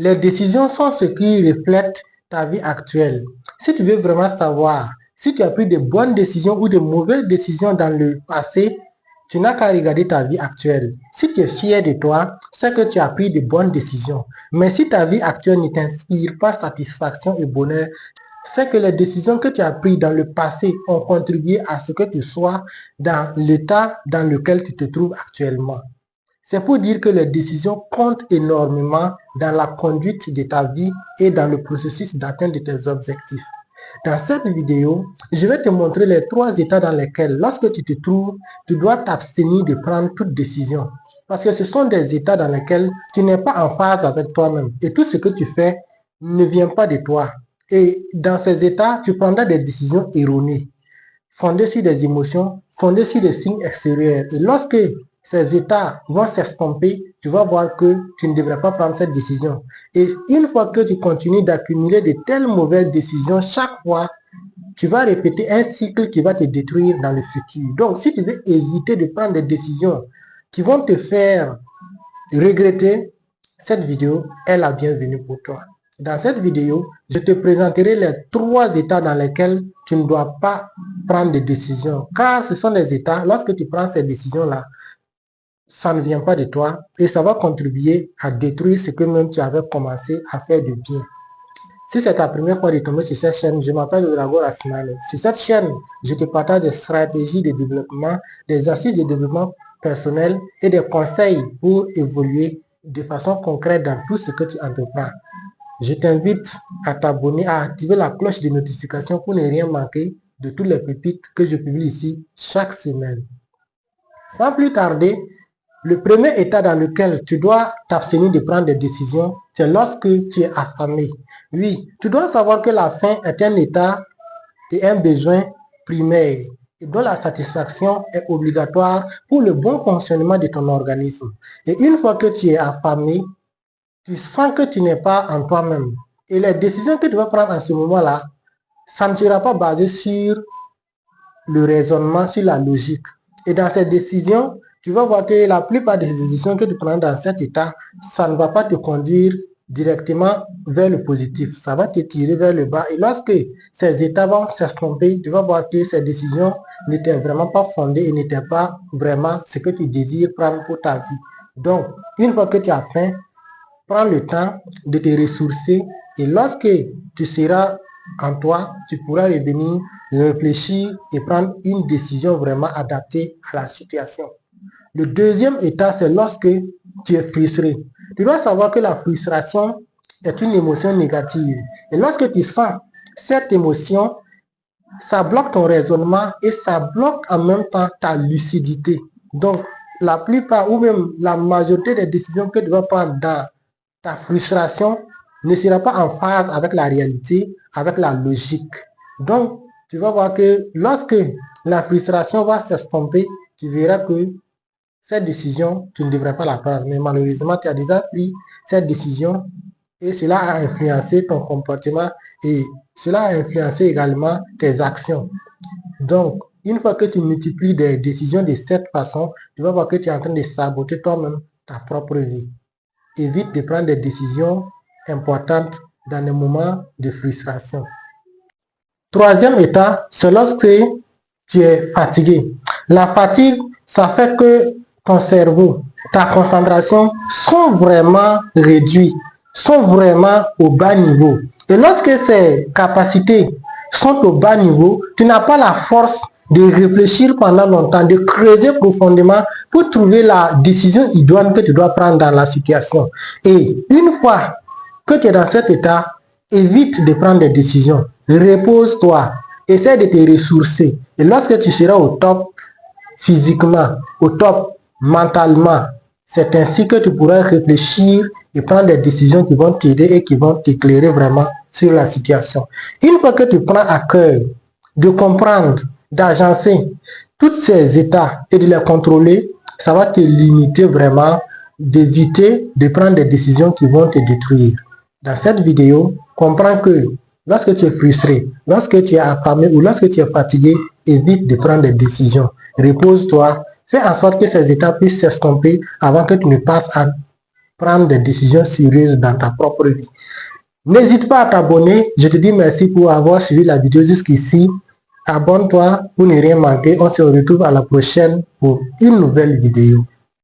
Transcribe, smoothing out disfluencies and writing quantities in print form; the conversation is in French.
Les décisions sont ce qui reflète ta vie actuelle. Si tu veux vraiment savoir si tu as pris de bonnes décisions ou de mauvaises décisions dans le passé, tu n'as qu'à regarder ta vie actuelle. Si tu es fier de toi, c'est que tu as pris de bonnes décisions. Mais si ta vie actuelle ne t'inspire pas satisfaction et bonheur, c'est que les décisions que tu as prises dans le passé ont contribué à ce que tu sois dans l'état dans lequel tu te trouves actuellement. C'est pour dire que les décisions comptent énormément dans la conduite de ta vie et dans le processus d'atteinte de tes objectifs. Dans cette vidéo, je vais te montrer les 3 états dans lesquels, lorsque tu te trouves, tu dois t'abstenir de prendre toute décision. Parce que ce sont des états dans lesquels tu n'es pas en phase avec toi-même. Et tout ce que tu fais ne vient pas de toi. Et dans ces états, tu prendras des décisions erronées, fondées sur des émotions, fondées sur des signes extérieurs. Et lorsque ces états vont s'estomper, tu vas voir que tu ne devrais pas prendre cette décision. Et une fois que tu continues d'accumuler de telles mauvaises décisions, chaque fois, tu vas répéter un cycle qui va te détruire dans le futur. Donc, si tu veux éviter de prendre des décisions qui vont te faire regretter, cette vidéo est la bienvenue pour toi. Dans cette vidéo, je te présenterai les 3 états dans lesquels tu ne dois pas prendre de décisions. Car ce sont les états, lorsque tu prends ces décisions-là, ça ne vient pas de toi et ça va contribuer à détruire ce que même tu avais commencé à faire de bien. Si c'est ta première fois de tomber sur cette chaîne, je m'appelle Urago Rasmane. Sur cette chaîne, je te partage des stratégies de développement, des astuces de développement personnel et des conseils pour évoluer de façon concrète dans tout ce que tu entreprends. Je t'invite à t'abonner, à activer la cloche de notification pour ne rien manquer de toutes les pépites que je publie ici chaque semaine. Sans plus tarder, le premier état dans lequel tu dois t'abstenir de prendre des décisions, c'est lorsque tu es affamé. Oui, tu dois savoir que la faim est un état et un besoin primaire et dont la satisfaction est obligatoire pour le bon fonctionnement de ton organisme. Et une fois que tu es affamé, tu sens que tu n'es pas en toi-même. Et les décisions que tu vas prendre en ce moment-là, ça ne sera pas basé sur le raisonnement, sur la logique. Et dans ces décisions, tu vas voir que la plupart des décisions que tu prends dans cet état, ça ne va pas te conduire directement vers le positif. Ça va te tirer vers le bas. Et lorsque ces états vont s'estomper, tu vas voir que ces décisions n'étaient vraiment pas fondées et n'étaient pas vraiment ce que tu désires prendre pour ta vie. Donc, une fois que tu as faim, prends le temps de te ressourcer et lorsque tu seras en toi, tu pourras revenir, réfléchir et prendre une décision vraiment adaptée à la situation. Le deuxième état, c'est lorsque tu es frustré. Tu dois savoir que la frustration est une émotion négative. Et lorsque tu sens cette émotion, ça bloque ton raisonnement et ça bloque en même temps ta lucidité. Donc, la plupart ou même la majorité des décisions que tu vas prendre dans ta frustration ne sera pas en phase avec la réalité, avec la logique. Donc, tu vas voir que lorsque la frustration va s'estomper, tu verras que cette décision, tu ne devrais pas la prendre. Mais malheureusement, tu as déjà pris cette décision et cela a influencé ton comportement et cela a influencé également tes actions. Donc, une fois que tu multiplies des décisions de cette façon, tu vas voir que tu es en train de saboter toi-même ta propre vie. Évite de prendre des décisions importantes dans les moments de frustration. Troisième état, c'est lorsque tu es fatigué. La fatigue, ça fait que ton cerveau, ta concentration sont vraiment réduits, sont vraiment au bas niveau. Et lorsque ces capacités sont au bas niveau, tu n'as pas la force de réfléchir pendant longtemps, de creuser profondément pour trouver la décision idoine que tu dois prendre dans la situation. Et une fois que tu es dans cet état, évite de prendre des décisions. Repose-toi, essaie de te ressourcer. Et lorsque tu seras au top physiquement, au top mentalement, c'est ainsi que tu pourras réfléchir et prendre des décisions qui vont t'aider et qui vont t'éclairer vraiment sur la situation. Une fois que tu prends à cœur de comprendre, d'agencer tous ces états et de les contrôler, ça va te limiter vraiment d'éviter de prendre des décisions qui vont te détruire. Dans cette vidéo, comprends que lorsque tu es frustré, lorsque tu es affamé ou lorsque tu es fatigué, évite de prendre des décisions. Repose-toi, fais en sorte que ces états puissent s'estomper avant que tu ne passes à prendre des décisions sérieuses dans ta propre vie. N'hésite pas à t'abonner. Je te dis merci pour avoir suivi la vidéo jusqu'ici. Abonne-toi pour ne rien manquer. On se retrouve à la prochaine pour une nouvelle vidéo.